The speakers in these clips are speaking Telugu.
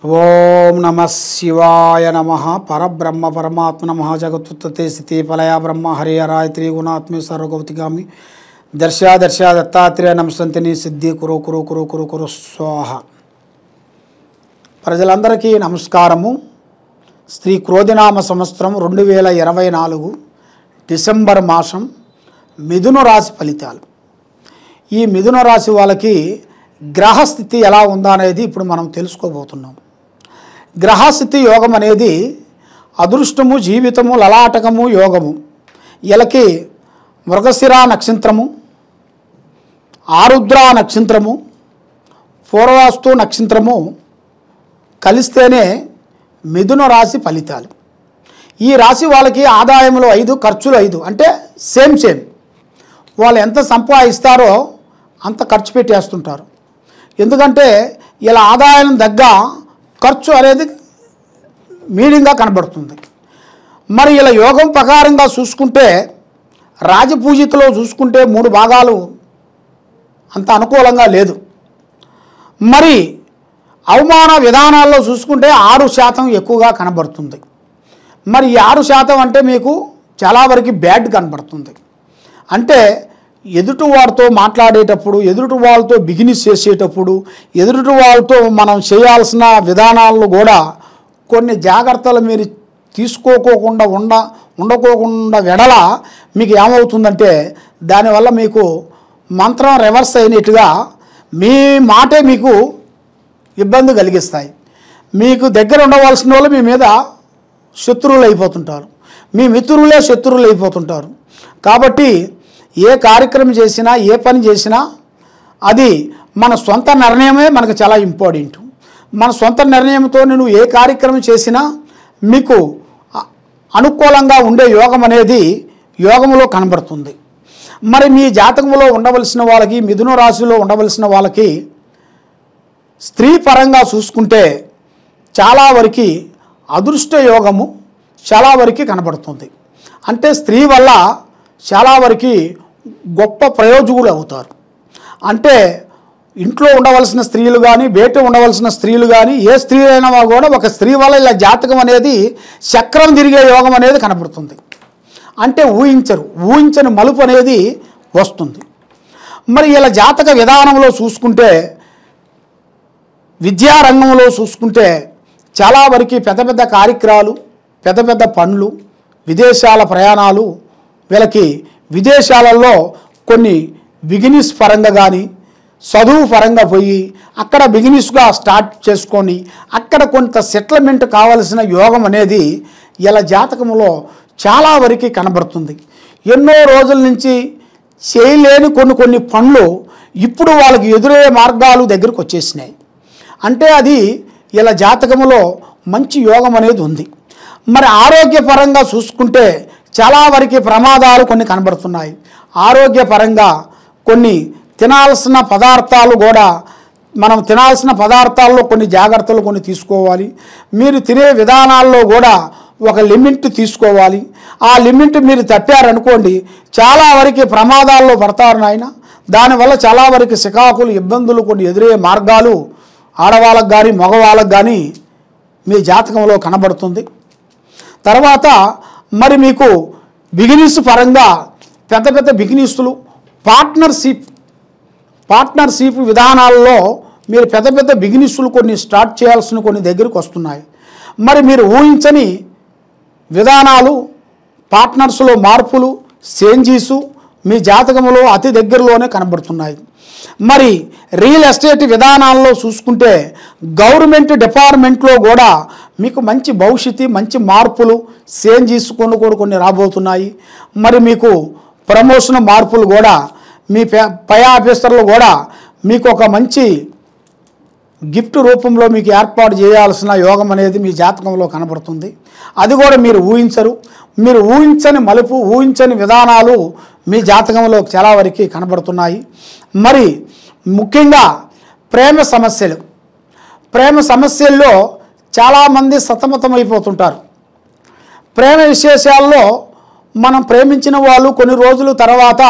ఓం నమ శివాయ నమ పరబ్రహ్మ పరమాత్మ నమ జగత్తుత్తే స్థితి ఫలయ బ్రహ్మ హరిహరాయ త్రిగుణాత్మే సర్వగౌతిగామి దర్శ దత్తాత్రేయ నమస్తంతిని సిద్ధి కురు కురు కురు కురు కురు స్వాహ. ప్రజలందరికీ నమస్కారము. శ్రీ క్రోధినామ సంవత్సరం 2024 డిసెంబర్ మాసం మిథున రాశి ఫలితాలు. ఈ మిథున రాశి వాళ్ళకి గ్రహస్థితి ఎలా ఉందా అనేది ఇప్పుడు మనం తెలుసుకోబోతున్నాం. గ్రహస్థితి యోగం అనేది అదృష్టము, జీవితము, లలాటకము, యోగము. వీళ్ళకి మృగశిర నక్షత్రము, ఆరుద్ర నక్షత్రము, పూర్వాస్తు నక్షత్రము కలిస్తేనే మిథున రాశి ఫలితాలు. ఈ రాశి వాళ్ళకి ఆదాయంలో 5, ఖర్చులు 5, అంటే సేమ్ వాళ్ళు ఎంత సంపాదిస్తారో అంత ఖర్చు పెట్టేస్తుంటారు. ఎందుకంటే ఇలా ఆదాయం దగ్గ ఖర్చు అనేది మీడియంగా కనబడుతుంది. మరి ఇలా యోగం ప్రకారంగా చూసుకుంటే, రాజపూజితలో చూసుకుంటే 3 భాగాలు అంత అనుకూలంగా లేదు. మరి అవమాన విధానాల్లో చూసుకుంటే 6% ఎక్కువగా కనబడుతుంది. మరి ఈ 6% అంటే మీకు చాలా వరకు బ్యాడ్ కనబడుతుంది. అంటే ఎదుటి వారితో మాట్లాడేటప్పుడు, ఎదుటి వాళ్ళతో బిజినెస్ చేసేటప్పుడు, ఎదుటి వాళ్ళతో మనం చేయాల్సిన విధానాలను కూడా కొన్ని జాగ్రత్తలు మీరు తీసుకోకుండా ఉండకోకుండా వెడల మీకు ఏమవుతుందంటే, దానివల్ల మీకు మంత్రం రివర్స్ అయినట్టుగా మీ మాటే మీకు ఇబ్బంది కలిగిస్తాయి. మీకు దగ్గర ఉండవలసిన వాళ్ళు మీ మీద శత్రువులు అయిపోతుంటారు, మీ మిత్రులే శత్రువులు అయిపోతుంటారు. కాబట్టి ఏ కార్యక్రమం చేసినా, ఏ పని చేసినా అది మన సొంత నిర్ణయమే మనకు చాలా ఇంపార్టెంట్. మన సొంత నిర్ణయంతో నువ్వు ఏ కార్యక్రమం చేసినా మీకు అనుకూలంగా ఉండే యోగం అనేది యోగంలో కనబడుతుంది. మరి మీ జాతకంలో ఉండవలసిన వాళ్ళకి, మిథున రాశిలో ఉండవలసిన వాళ్ళకి స్త్రీ పరంగా చూసుకుంటే చాలా వరకు అదృష్ట యోగము చాలా వరకు కనబడుతుంది. అంటే స్త్రీ వల్ల చాలా వరకు గొప్ప ప్రయోజకులు అవుతారు. అంటే ఇంట్లో ఉండవలసిన స్త్రీలు కానీ, బయట ఉండవలసిన స్త్రీలు కానీ, ఏ స్త్రీ అయినా కూడా ఒక స్త్రీ వల్ల ఇలా జాతకం అనేది చక్రం తిరిగే యోగం అనేది కనబడుతుంది. అంటే ఊహించని మలుపు అనేది వస్తుంది. మరి ఇలా జాతక విధానంలో చూసుకుంటే, విద్యారంగంలో చూసుకుంటే చాలా వరకు పెద్ద పెద్ద కార్యక్రమాలు, పెద్ద పెద్ద పనులు, విదేశాల ప్రయాణాలు, వీళ్ళకి విదేశాలలో కొన్ని బిజినెస్ పరంగా కానీ, చదువు పరంగా పోయి అక్కడ బిజినెస్గా స్టార్ట్ చేసుకొని అక్కడ కొంత సెటిల్మెంట్ కావలసిన యోగం అనేది ఇలా జాతకంలో చాలా వరకు కనబడుతుంది. ఎన్నో రోజుల నుంచి చేయలేని కొన్ని పనులు ఇప్పుడు వాళ్ళకి ఎదురయ్యే మార్గాలు దగ్గరకు వచ్చేసినాయి. అంటే అది ఇలా జాతకంలో మంచి యోగం అనేది ఉంది. మరి ఆరోగ్యపరంగా చూసుకుంటే చాలా వరకు ప్రమాదాలు కొన్ని కనబడుతున్నాయి. ఆరోగ్యపరంగా కొన్ని తినాల్సిన పదార్థాలు కూడా, మనం తినాల్సిన పదార్థాల్లో కొన్ని జాగ్రత్తలు కొన్ని తీసుకోవాలి. మీరు తినే విధానాల్లో కూడా ఒక లిమిట్ తీసుకోవాలి. ఆ లిమిట్ మీరు తప్పారనుకోండి చాలా వరకు ప్రమాదాల్లో పడతారు నాయన. దానివల్ల చాలా వరకు సికాకులు, ఇబ్బందులు కొన్ని ఎదురయ్యే మార్గాలు ఆడవాళ్ళకు కానీ మగవాళ్ళకు కానీ మీ జాతకంలో కనబడుతుంది. తర్వాత మరి మీకు బిజినెస్ పరంగా పెద్ద పెద్ద బిజినెస్లు, పార్ట్నర్షిప్ విధానాల్లో మీరు పెద్ద పెద్ద బిజినెస్లు కొన్ని స్టార్ట్ చేయాల్సిన కొన్ని దగ్గరికి వస్తున్నాయి. మరి మీరు ఊహించని విధానాలు, పార్ట్నర్స్లో మార్పులు, చేంజెస్ మీ జాతకంలో అతి దగ్గరలోనే కనబడుతున్నాయి. మరి రియల్ ఎస్టేట్ విధానాల్లో చూసుకుంటే గవర్నమెంట్ డిపార్ట్మెంట్లో కూడా మీకు మంచి భవిష్యత్తు, మంచి మార్పులు, చేంజెస్ కొన్ని రాబోతున్నాయి. మరి మీకు ప్రమోషన్ మార్పులు కూడా, మీ పై ఆఫీసర్లు కూడా మీకు ఒక మంచి గిఫ్ట్ రూపంలో మీకు ఏర్పాటు చేయాల్సిన యోగం అనేది మీ జాతకంలో కనబడుతుంది. అది కూడా మీరు ఊహించరు. మీరు ఊహించని మలుపు, ఊహించని విధానాలు మీ జాతకంలో చాలా వరకు కనబడుతున్నాయి. మరి ముఖ్యంగా ప్రేమ సమస్యల్లో చాలామంది సతమతమైపోతుంటారు. ప్రేమ విశేషాల్లో మనం ప్రేమించిన వాళ్ళు కొన్ని రోజుల తర్వాత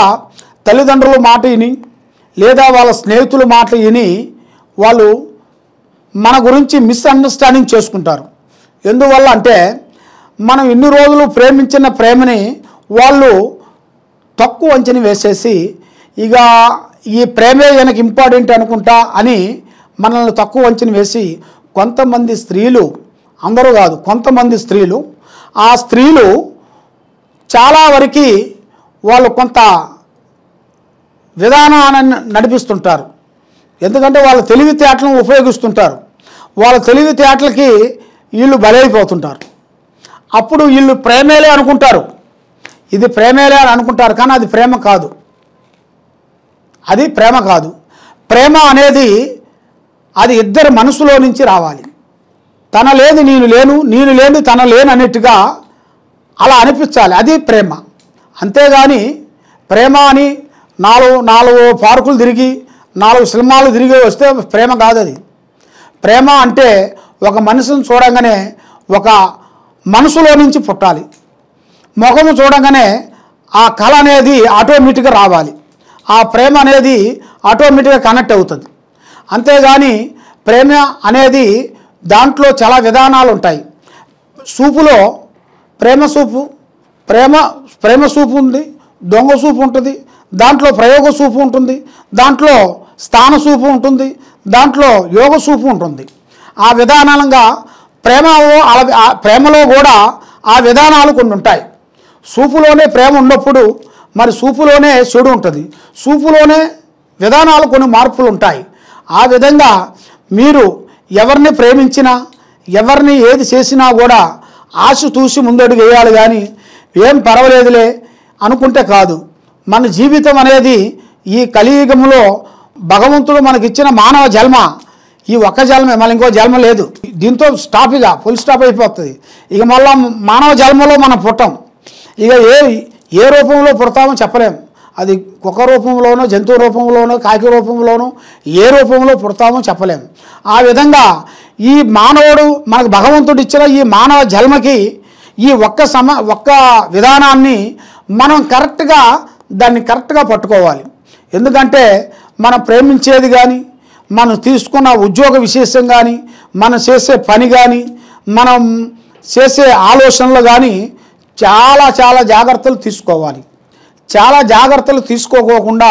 తల్లిదండ్రుల మాట విని లేదా వాళ్ళ స్నేహితుల మాట విని వాళ్ళు మన గురించి మిస్అండర్స్టాండింగ్ చేసుకుంటారు. ఎందువల్ల అంటే మనం ఇన్ని రోజులు ప్రేమించిన ప్రేమని వాళ్ళు తక్కువ అంచనా వేసేసి ఇక ఈ ప్రేమే మనకి ఇంపార్టెంట్ అనుకుంటా అని మనల్ని తక్కువ అంచనా వేసి కొంతమంది స్త్రీలు, అందరూ కాదు కొంతమంది స్త్రీలు, ఆ స్త్రీలు చాలా వరకు వాళ్ళు కొంత విధానాన్ని నడిపిస్తుంటారు. ఎందుకంటే వాళ్ళ తెలివితేటలను ఉపయోగిస్తుంటారు. వాళ్ళ తెలివితేటలకి వీళ్ళు బలైపోతుంటారు. అప్పుడు వీళ్ళు ప్రేమేలే అనుకుంటారు, ఇది ప్రేమేలే అని అనుకుంటారు. కానీ అది ప్రేమ కాదు, అది ప్రేమ కాదు. ప్రేమ అనేది అది ఇద్దరి మనసులో నుంచి రావాలి. తన లేదు నేను లేను, నేను లేని తన లేను అన్నట్టుగా అలా అనిపించాలి, అది ప్రేమ. అంతేగాని ప్రేమ అని నాలుగు పార్కులు తిరిగి 4 సినిమాలు తిరిగి వస్తే ప్రేమ కాదు అది. ప్రేమ అంటే ఒక మనిషిని చూడంగానే ఒక మనసులో నుంచి పుట్టాలి. ముఖము చూడంగానే ఆ కళ అనేది ఆటోమేటిక్గా రావాలి. ఆ ప్రేమ అనేది ఆటోమేటిక్గా కనెక్ట్ అవుతుంది. అంతేగాని ప్రేమ అనేది దాంట్లో చాలా విధానాలు ఉంటాయి. సూపులో ప్రేమ సూపు ఉంది, దొంగ సూపు ఉంటుంది, దాంట్లో ప్రయోగ సూపు ఉంటుంది, దాంట్లో స్థాన సూపు ఉంటుంది, దాంట్లో యోగ సూపు ఉంటుంది. ఆ విధానంగా ప్రేమలో కూడా ఆ విధానాలు కొన్ని ఉంటాయి. సూపులోనే ప్రేమ ఉన్నప్పుడు మరి సూపులోనే చెడు ఉంటుంది, సూపులోనే విధానాలు కొన్ని మార్పులు ఉంటాయి. ఆ విధంగా మీరు ఎవరిని ప్రేమించినా ఎవరిని ఏది చేసినా కూడా ఆశ చూసి ముందడుగు వేయాలి. కానీ ఏం పర్వాలేదులే అనుకుంటే కాదు. మన జీవితం అనేది ఈ కలియుగంలో భగవంతుడు మనకిచ్చిన మానవ జన్మ ఈ ఒక్క జన్మే, మళ్ళీ ఇంకో జన్మ లేదు. దీంతో స్టాప్, ఇక ఫుల్ స్టాప్ అయిపోతుంది. ఇక మళ్ళీ మానవ జన్మలో మనం పుట్టాం. ఇక ఏ రూపంలో పుడతామో చెప్పలేము. అది కుక్క రూపంలోనో, జంతువు రూపంలోనో, కాకి రూపంలోనో ఏ రూపంలో పుడతామో చెప్పలేము. ఆ విధంగా ఈ మానవుడు మనకు భగవంతుడు ఇచ్చిన ఈ మానవ జన్మకి ఈ ఒక్క విధానాన్ని మనం దాన్ని కరెక్ట్గా పట్టుకోవాలి. ఎందుకంటే మనం ప్రేమించేది కానీ, మనం తీసుకున్న ఉద్యోగ విశేషం కానీ, మనం చేసే పని కానీ, మనం చేసే ఆలోచనలు కానీ చాలా జాగ్రత్తలు తీసుకోవాలి. చాలా జాగ్రత్తలు తీసుకోకుండా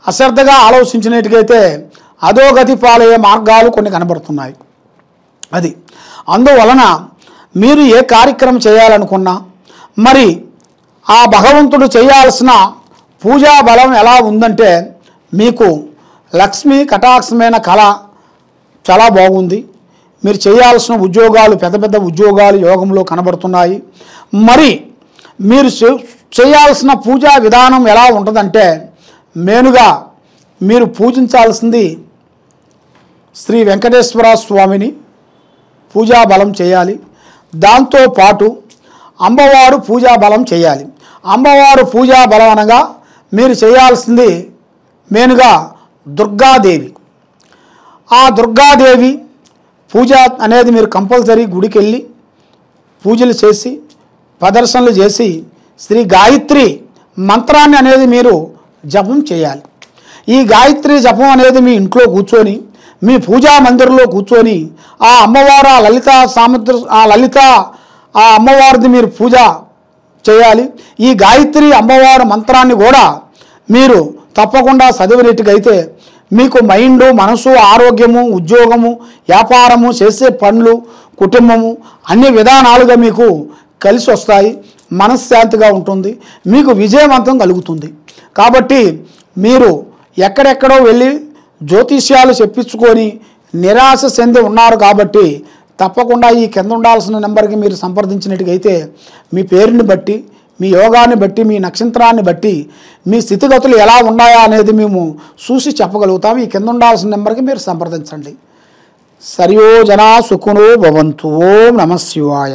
అశ్రద్ధగా ఆలోచించినట్టుగైతే అధోగతి పాలయ్యే మార్గాలు కొన్ని కనబడుతున్నాయి. అది అందువలన మీరు ఏ కార్యక్రమం చేయాలనుకున్నా మరి ఆ భగవంతుడు చేయాల్సిన పూజా బలం ఎలా ఉందంటే మీకు లక్ష్మీ కటాక్షమైన కళ చాలా బాగుంది. మీరు చేయాల్సిన ఉద్యోగాలు పెద్ద ఉద్యోగాలు యోగంలో కనబడుతున్నాయి. మరి మీరు చేయాల్సిన పూజా విధానం ఎలా ఉంటుందంటే మెయిన్గా మీరు పూజించాల్సింది శ్రీ వెంకటేశ్వర స్వామిని పూజా బలం చేయాలి. దాంతోపాటు అమ్మవారు పూజా బలం చేయాలి. అమ్మవారు పూజా బలం అనగా మీరు చేయాల్సింది మెయిన్గా దుర్గాదేవి. ఆ దుర్గాదేవి పూజ అనేది మీరు కంపల్సరీ గుడికి వెళ్ళి పూజలు చేసి ప్రదర్శనలు చేసి శ్రీ గాయత్రి మంత్రాన్ని అనేది మీరు జపం చేయాలి. ఈ గాయత్రి జపం అనేది మీ ఇంట్లో కూర్చొని మీ పూజా మందిరంలో కూర్చొని ఆ అమ్మవారు ఆ అమ్మవారిది మీరు పూజ చేయాలి. ఈ గాయత్రి అమ్మవారి మంత్రాన్ని కూడా మీరు తప్పకుండా చదివినట్టుగైతే మీకు మైండు, మనసు, ఆరోగ్యము, ఉద్యోగము, వ్యాపారము, చేసే పనులు, కుటుంబము అన్ని విధానాలుగా మీకు కలిసి వస్తాయి. మనశ్శాంతిగా ఉంటుంది, మీకు విజయవంతం కలుగుతుంది. కాబట్టి మీరు ఎక్కడెక్కడో వెళ్ళి జ్యోతిష్యాలు చెప్పించుకొని నిరాశ చెంది ఉన్నారు. కాబట్టి తప్పకుండా ఈ కింద ఉండాల్సిన నెంబర్కి మీరు సంప్రదించినట్టుగైతే మీ పేరుని బట్టి, మీ యోగాన్ని బట్టి, మీ నక్షత్రాన్ని బట్టి మీ స్థితిగతులు ఎలా ఉన్నాయా అనేది మేము చూసి చెప్పగలుగుతాం. ఈ కింద ఉండాల్సిన నెంబర్కి మీరు సంప్రదించండి. సర్వే జనా సుఖినో భవంతు. ఓం నమః శివాయ.